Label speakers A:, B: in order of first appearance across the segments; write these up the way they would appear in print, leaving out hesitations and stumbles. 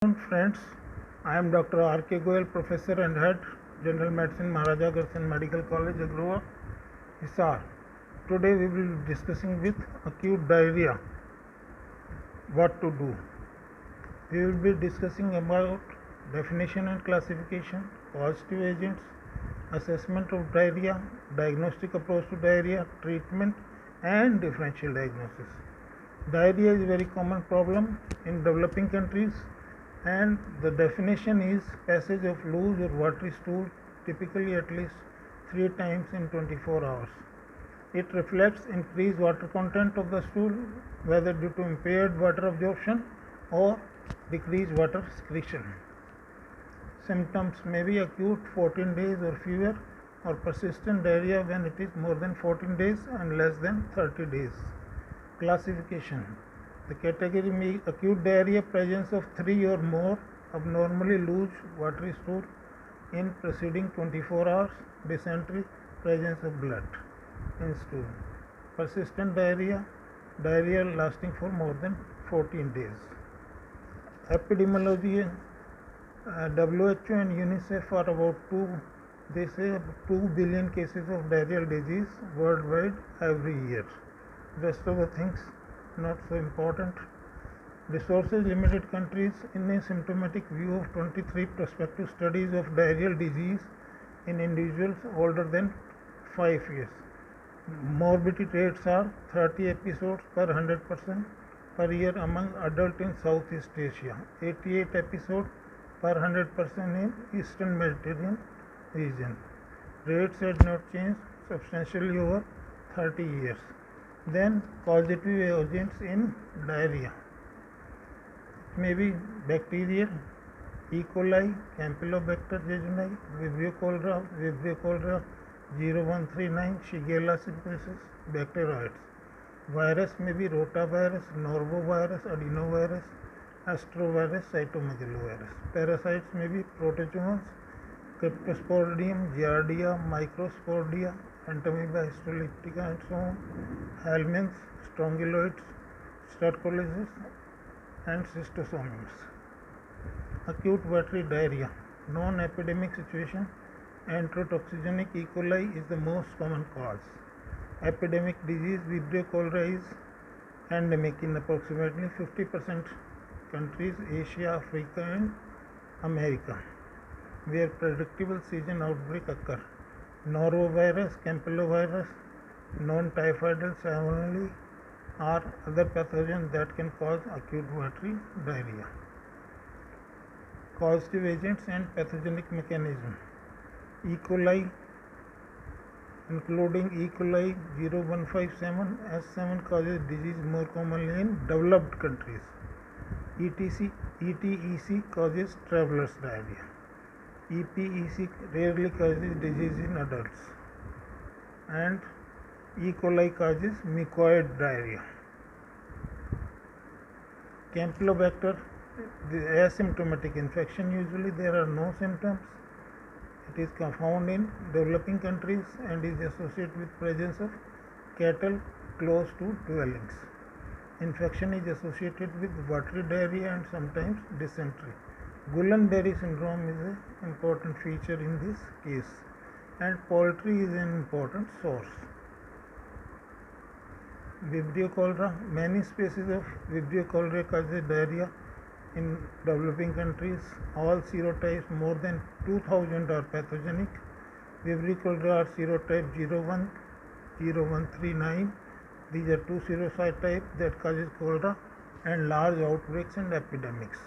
A: Friends, I am Dr. R.K. Goyal, Professor and Head, General Medicine, Maharaja Agrawal Medical College, Agrova, Hisar. Today we will be discussing with acute diarrhea, what to do. We will be discussing about definition and classification, causative agents, assessment of diarrhea, diagnostic approach to diarrhea, treatment and differential diagnosis. Diarrhea is a very common problem in developing countries, and the definition is passage of loose or watery stool, typically at least 3 times in 24 hours. It reflects increased water content of the stool, whether due to impaired water absorption or decreased water excretion. Symptoms may be acute 14 days or fewer, or persistent diarrhea when it is more than 14 days and less than 30 days. Classification. The category may acute diarrhea, presence of 3 or more abnormally loose watery stool in preceding 24 hours, dysentery, presence of blood in stool. Persistent diarrhea, diarrhea lasting for more than 14 days. Epidemiology, WHO and UNICEF are about 2 billion cases of diarrheal disease worldwide every year. Rest of the things not so important. Resources limited countries. In a symptomatic view of 23 prospective studies of diarrheal disease in individuals older than 5 years. Morbidity rates are 30 episodes per 100% per year among adults in Southeast Asia, 88 episodes per 100% in Eastern Mediterranean region. Rates had not changed substantially over 30 years. Then causative agents in diarrhea. It may be bacterial, E. coli, Campylobacter jejuni, Vibrio cholera 0139, Shigella species, bacteroids. Virus may be rotavirus, norovirus, adenovirus, astrovirus, cytomegalovirus. Parasites may be protozoans, Cryptosporidium, Giardia, Microsporidia, Entamoeba histolytica and so on, helminths, strongyloids, stercolysis and schistosomiasis. Acute watery diarrhea, non-epidemic situation, enterotoxigenic E. coli is the most common cause. Epidemic disease, Vibrio cholera is endemic in approximately 50% countries, Asia, Africa and America, where predictable season outbreak occur. Norovirus, Campylobacter, non-typhoidal salmonella are other pathogens that can cause acute watery diarrhea. Causative agents and pathogenic mechanism. E. coli, including E. coli 0157 S7 causes disease more commonly in developed countries. ETEC causes travelers diarrhea. EPEC rarely causes disease in adults, and E. coli causes mucoid diarrhea. Campylobacter, the asymptomatic infection, usually there are no symptoms. It is found in developing countries and is associated with presence of cattle close to dwellings. Infection is associated with watery diarrhea and sometimes dysentery. Guillain-Barré syndrome is an important feature in this case, and poultry is an important source. Vibrio cholera, many species of Vibrio cholera causes diarrhea in developing countries. All serotypes more than 2000 are pathogenic. Vibrio cholera are serotype 01, 0139. These are 2 serotypes that causes cholera and large outbreaks and epidemics.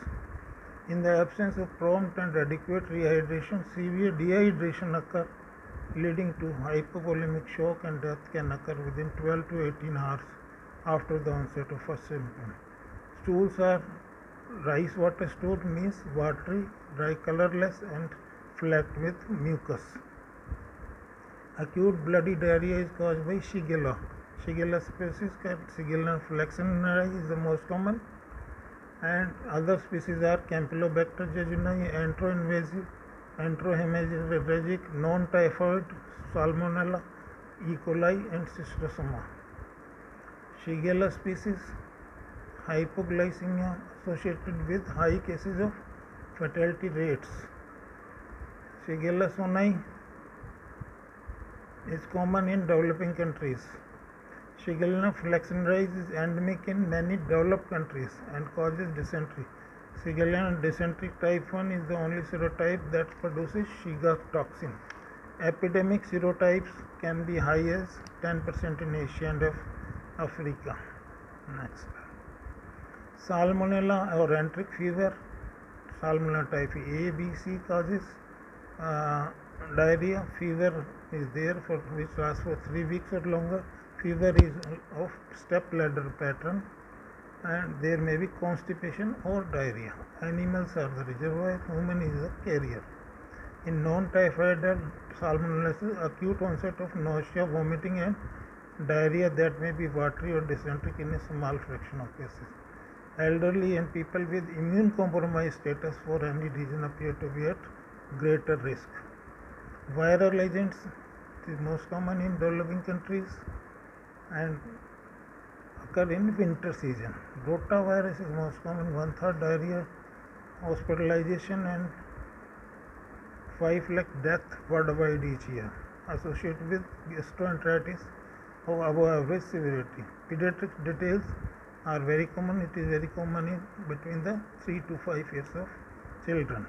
A: In the absence of prompt and adequate rehydration, severe dehydration occurs, leading to hypovolemic shock, and death can occur within 12 to 18 hours after the onset of first symptom. Stools are rice water stool, means watery, dry, colorless and flecked with mucus. Acute bloody diarrhea is caused by Shigella. Shigella species, Shigella flexneri is the most common, and other species are Campylobacter jejuni, enteroinvasive, enterohemorrhagic, non-typhoid, Salmonella, E. coli and Schistosoma. Shigella species hypoglycemia associated with high cases of fatality rates. Shigella sonnei is common in developing countries. Shigella flaxensis is endemic in many developed countries and causes dysentery. Shigella dysentery type 1 is the only serotype that produces Shiga toxin. Epidemic serotypes can be high as 10% in Asia and Africa. Next. Salmonella or enteric fever. Salmonella type A, B, C causes diarrhea. Fever is there for which lasts for 3 weeks or longer. Fever is of step ladder pattern and there may be constipation or diarrhea. Animals are the reservoir, human is the carrier. In non-typhoidal salmonellosis, acute onset of nausea, vomiting and diarrhea that may be watery or dysenteric in a small fraction of cases. Elderly and people with immune compromised status for any region appear to be at greater risk. Viral agents is most common in developing countries and occur in winter season. Rotavirus is most common, 1/3 diarrhea, hospitalization and 5 lakh death worldwide each year, associated with gastroenteritis of above average severity. Pediatric details are very common. It is very common in between the 3 to 5 years of children.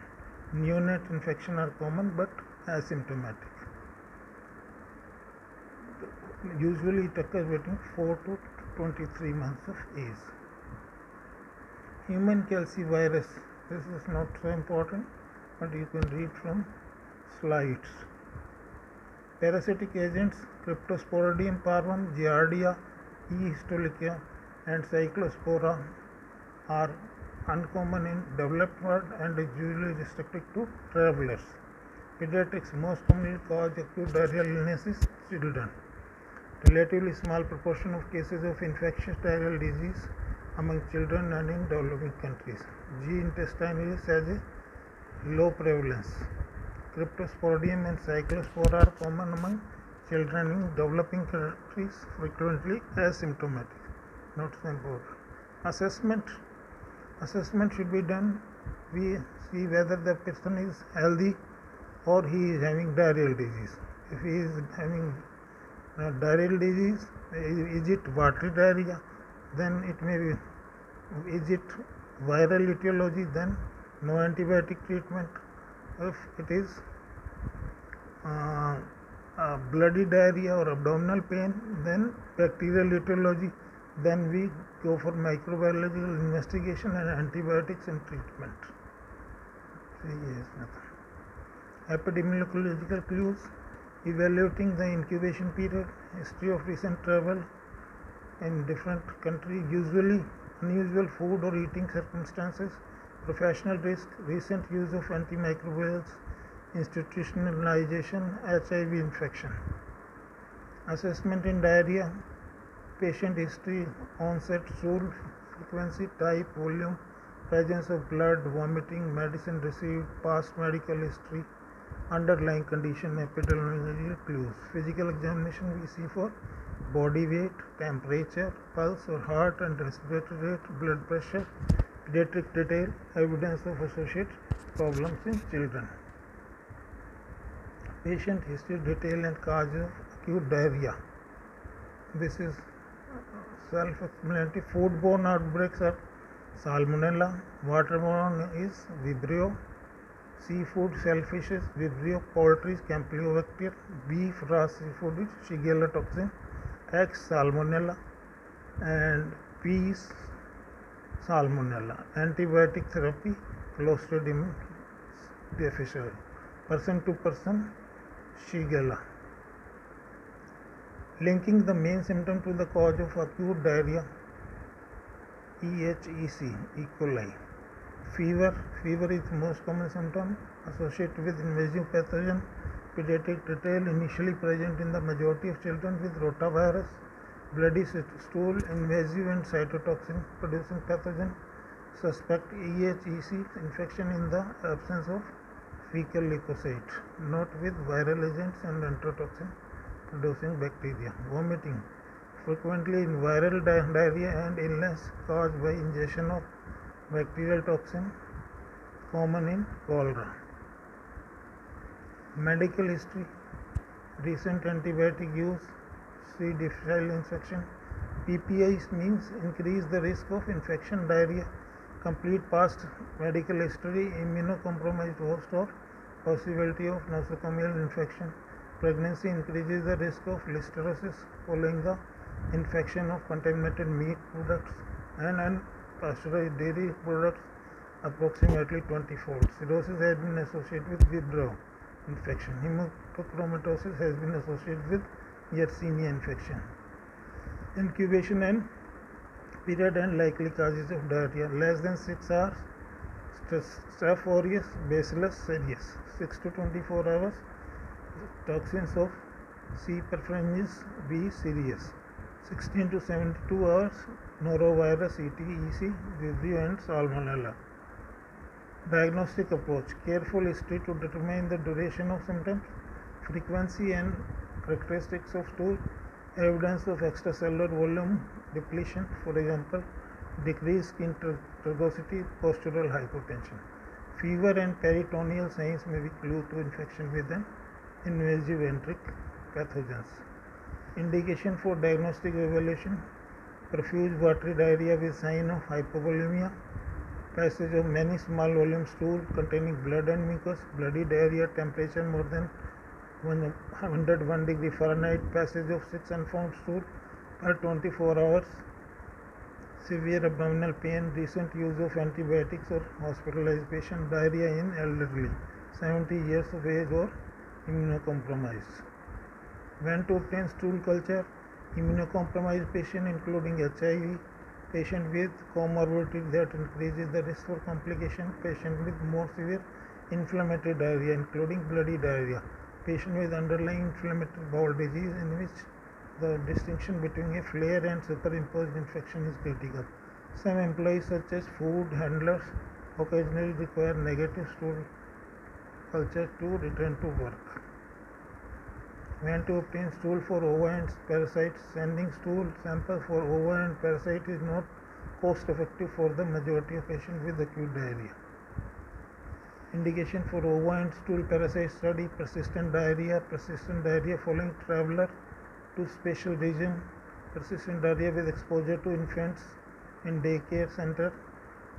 A: Neonate infection are common but asymptomatic. Usually it occurs between 4 to 23 months of age. Human calcivirus, this is not so important, but you can read from slides. Parasitic agents, Cryptosporidium parvum, Giardia, E. histolytica and Cyclospora are uncommon in developed world and is usually restricted to travelers. Pediatrics most commonly cause acute diarrheal illnesses in children. Relatively small proportion of cases of infectious diarrheal disease among children and in developing countries. G. intestinalis has a low prevalence. Cryptosporidium and Cyclospora are common among children in developing countries, frequently asymptomatic. Not so important. Assessment should be done. We see whether the person is healthy or he is having diarrheal disease. If he is having diarrheal disease, is it watery diarrhea? Then it may be. Is it viral etiology? Then no antibiotic treatment. If it is bloody diarrhea or abdominal pain, then bacterial etiology, then we go for microbiological investigation and antibiotics and treatment. Epidemiological clues, evaluating the incubation period, history of recent travel in different countries, usually unusual food or eating circumstances, professional risk, recent use of antimicrobials, institutionalization, HIV infection. Assessment in diarrhea, patient history, onset, stool frequency, type, volume, presence of blood, vomiting, medicine received, past medical history, underlying condition, epidemiological clues. Physical examination we see for body weight, temperature, pulse or heart and respiratory rate, blood pressure, pediatric detail, evidence of associated problems in children. Patient history detail and cause of acute diarrhea. This is self-explanatory. Foodborne outbreaks are Salmonella, waterborne is Vibrio, seafood, shellfish is Vibrio, poultry is Campylobacter, beef, raw seafood is Shigella toxin, eggs Salmonella and peas Salmonella. Antibiotic therapy Clostridium difficile. Person to person Shigella. Linking the main symptom to the cause of acute diarrhea, EHEC, E. coli. Fever is most common symptom associated with invasive pathogen. Pediatric detail, initially present in the majority of children with rotavirus. Bloody stool, invasive and cytotoxin producing pathogen. Suspect EHEC infection in the absence of fecal leukocyte, not with viral agents and enterotoxin producing bacteria. Vomiting, frequently in viral diarrhea and illness caused by ingestion of bacterial toxin common in cholera. Medical history: recent antibiotic use, C. difficile infection. PPIs means increase the risk of infection, diarrhea, complete past medical history, immunocompromised host, or possibility of nosocomial infection. Pregnancy increases the risk of listeriosis following the infection of contaminated meat products and unpasteurized dairy products approximately 20-fold. Cirrhosis has been associated with vibrio infection. Hemochromatosis has been associated with Yersinia infection. Incubation and period and likely causes of diarrhea: less than 6 hours, Staph aureus, Bacillus cereus; 6 to 24 hours, toxins of C. perfringens, B. cereus; 16 to 72 hours, norovirus, ETEC, Vibrio and Salmonella. Diagnostic approach: careful history to determine the duration of symptoms, frequency and characteristics of stool, evidence of extracellular volume depletion, for example, decreased skin tuberosity, postural hypotension. Fever and peritoneal signs may be clue to infection with an invasive enteric pathogens. Indication for diagnostic evaluation: profuse watery diarrhea with sign of hypovolemia, passage of many small volume stool containing blood and mucus, bloody diarrhea, temperature more than 101 degree Fahrenheit, passage of 6 unformed stool per 24 hours, severe abdominal pain, recent use of antibiotics or hospitalized patient, diarrhea in elderly, 70 years of age or immunocompromised. When to obtain stool culture: immunocompromised patient including HIV, patient with comorbidity that increases the risk for complication, patient with more severe inflammatory diarrhea including bloody diarrhea, patient with underlying inflammatory bowel disease in which the distinction between a flare and superimposed infection is critical. Some employees such as food handlers occasionally require negative stool culture to return to work. When to obtain stool for ova and parasites: sending stool sample for ova and parasite is not cost effective for the majority of patients with acute diarrhea. Indication for ova and stool parasite study: persistent diarrhea following traveler to special region, persistent diarrhea with exposure to infants in daycare center,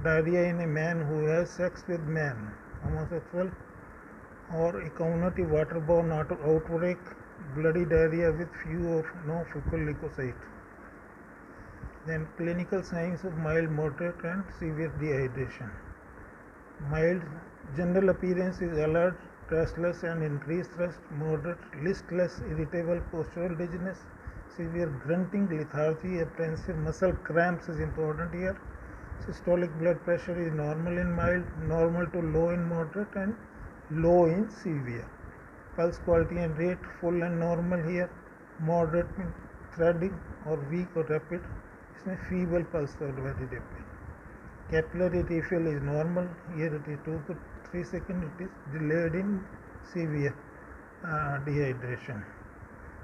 A: diarrhea in a man who has sex with man, homosexual, or a community waterborne outbreak, bloody diarrhea with few or no fecal leukocyte. Then clinical signs of mild, moderate and severe dehydration. Mild general appearance is alert, restless and increased thirst. Moderate, listless, irritable, postural dizziness. Severe grunting, lethargy, apprehensive muscle cramps is important here. Systolic blood pressure is normal in mild, normal to low in moderate and low in severe. Pulse quality and rate: full and normal here, moderate means threading or weak or rapid, इसमें feeble pulse और very rapid. Capillary refill is normal, here it is 2 to 3 seconds, it is delayed in severe dehydration.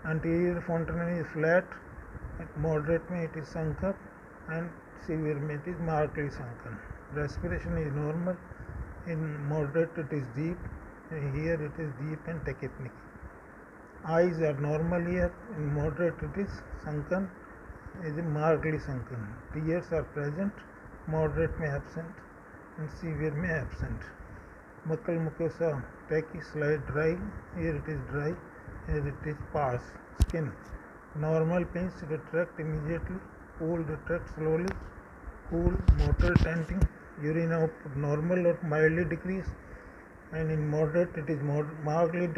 A: Anterior fontanelle is flat, moderate में it is sunken and severe में it is markedly sunken. Respiration is normal, in moderate it is deep, here it is deep and tachypneic. Eyes are normal here, in moderate it is sunken, it is markedly sunken. Tears are present, moderate में absent and severe में absent. Buccal mucosa tachy, slight dry, here it is dry, here it is sparse. Skin normal, pinch, retract immediately, cool, retract slowly, cool, motor tenting. Urine output normal or mildly decreased, and in moderate it is markedly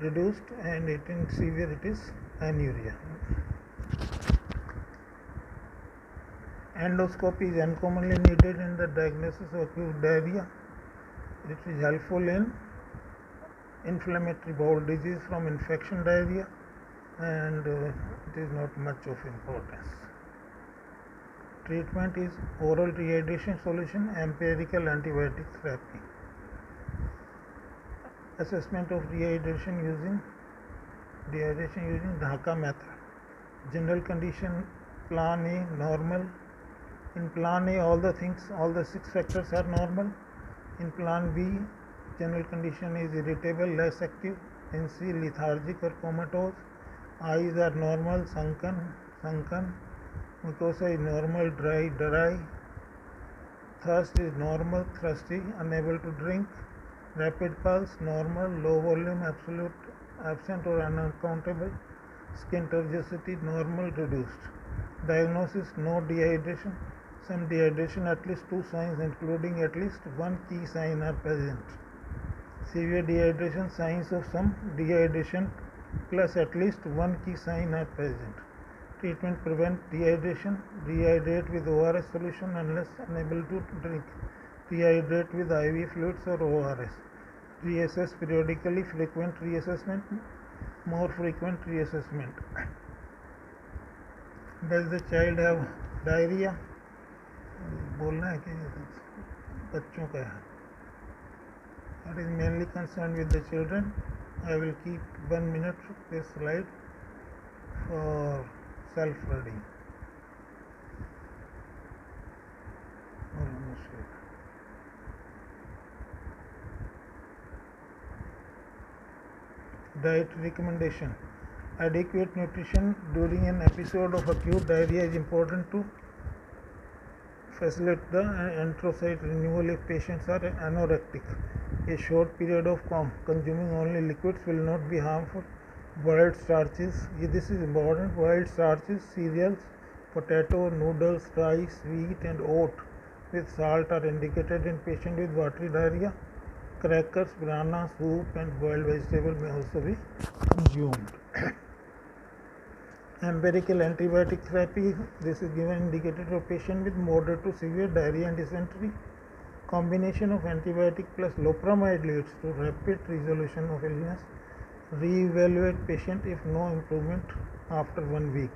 A: reduced, and in severe it is anuria. Endoscopy is uncommonly needed in the diagnosis of acute diarrhea. It is helpful in inflammatory bowel disease from infection diarrhea, and it is not much of importance. Treatment is oral rehydration solution, empirical antibiotic therapy. Assessment of dehydration using Dhaka method. General condition plan A, normal. In plan A, all the 6 factors are normal. In plan B, general condition is irritable, less active. In C, lethargic or comatose. Eyes are normal, sunken. Mucosa is normal, dry. Thirst is normal, thirsty, unable to drink. Rapid pulse, normal, low volume, absolute, absent or unaccountable. Skin turgidity, normal, reduced. Diagnosis, no dehydration. Some dehydration, at least 2 signs including at least 1 key sign are present. Severe dehydration, signs of some dehydration plus at least 1 key sign are present. Treatment prevent dehydration. Rehydrate with ORS solution unless unable to drink. Rehydrate with IV fluids or ORS. Reassess periodically, frequent reassessment, more frequent reassessment. Does the child have diarrhea? बोलना है कि बच्चों का है. That is mainly concerned with the children. I will keep 1 minute this slide for self-reading. Diet recommendation. Adequate nutrition during an episode of acute diarrhea is important to facilitate the enterocyte renewal if patients are anorectic. A short period of consuming only liquids will not be harmful. Boiled starches, this is important. Boiled starches, cereals, potato, noodles, rice, wheat and oat with salt are indicated in patients with watery diarrhea. Crackers, banana, soup and boiled vegetable may also be consumed. Empirical antibiotic therapy, this is given indicated for patient with moderate to severe diarrhea and dysentery. Combination of antibiotic plus loperamide leads to rapid resolution of illness. Re-evaluate patient if no improvement after 1 week.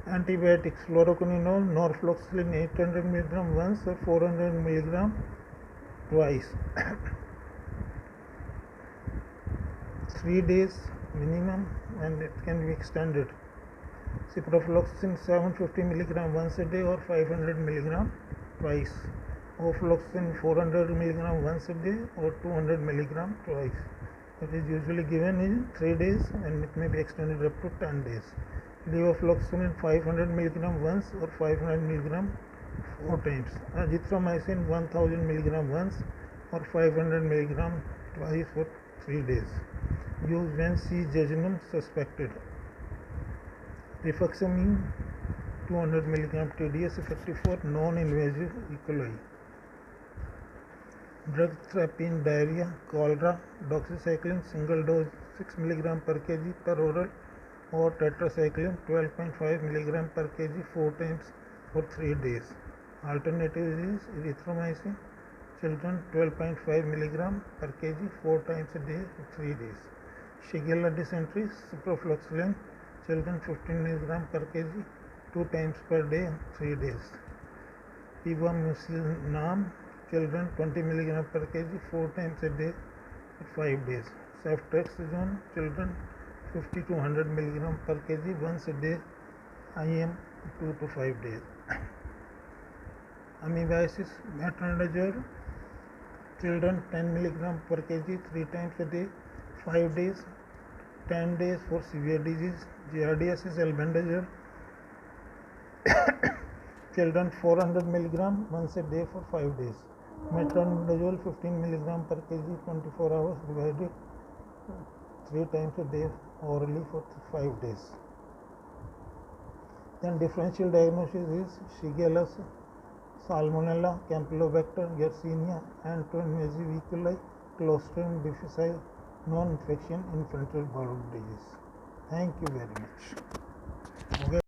A: Antibiotics, fluoroquinolone, norfloxacin 800 mg once or 400 mg twice. 3 days minimum and it can be extended. Ciprofloxacin 750 mg once a day or 500 mg twice. Ofloxacin 400 mg once a day or 200 mg twice. It is usually given in 3 days and it may be extended up to 10 days. Levofloxacin 500 mg once or 500 mg 4 times. Azithromycin 1000 mg once or 500 mg twice for 3 days. Used when C. jejunum suspected. Rifaximin 200 mg TDS effective for non-invasive E. coli. Drug therapy in diarrhea, cholera, doxycycline single dose 6 mg per kg per oral or tetracycline 12.5 mg per kg 4 times for 3 days. Alternative is erythromycin, children 12.5 mg per kg 4 times a day for 3 days. Shigella dysentery, ciprofloxacin, children 15 mg per kg 2 times per day 3 days. Pevamucinam, children 20 mg per kg 4 times a day for 5 days. Ceftriaxone, children 50 to 100 mg per kg once a day, IM 2 to 5 days. Amoebiasis, metronidazole, children 10 mg per kg 3 times a day, 5 days, 10 days for severe disease. Giardiasis, albendazole, children 400 mg once a day for 5 days. Metronidazole 15 mg per kg 24 hours divided 3 times a day orally for 5 days. Then differential diagnosis is Shigella, Salmonella, Campylobacter, Yersinia, and invasive E. coli, Clostridium difficile, non-infection infantile bowel disease. Thank you very much.